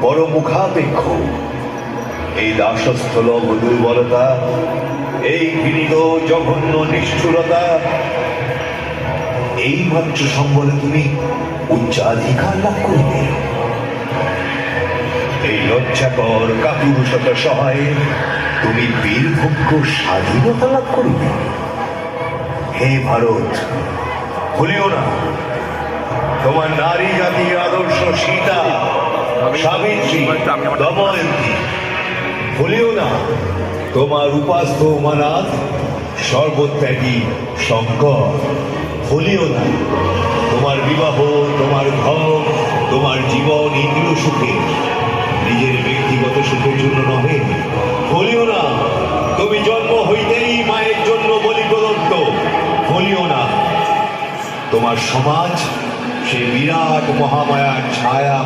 বড় মুখাপেক্ষ। এই দাসস্থল দুর্বলতা, এই ঘৃণিত জঘন্য নিষ্ঠুরতা, এই মাত্র সম্বলে তুমি উচ্চাধিকার লাভ করিবে। এই লজ্জাকর কাপুরুষতা সহায়ে তুমি বীরভোগ্য স্বাধীনতা লাভ করিবে। হে ভারত, ভুলিও না তোমার নারী জাতির আদর্শ সীতা, সাবিত্রী, দময়ন্তী। ভুলিও না তোমার উপাস্য উমানাথ, সর্বত্যাগী শঙ্কর। ভুলিও না তোমার বিবাহ, তোমার ঘর, তোমার জীবন ইন্দ্রিয় সুখে, নিজের ব্যক্তিগত সুখের জন্য নহে। ভুলিও না তুমি জন্ম হইতেই মায়ের জন্য বলি প্রদত্ত। ভুলিও না তোমার সমাজ সে বিরাট মহামায়ার ছায়া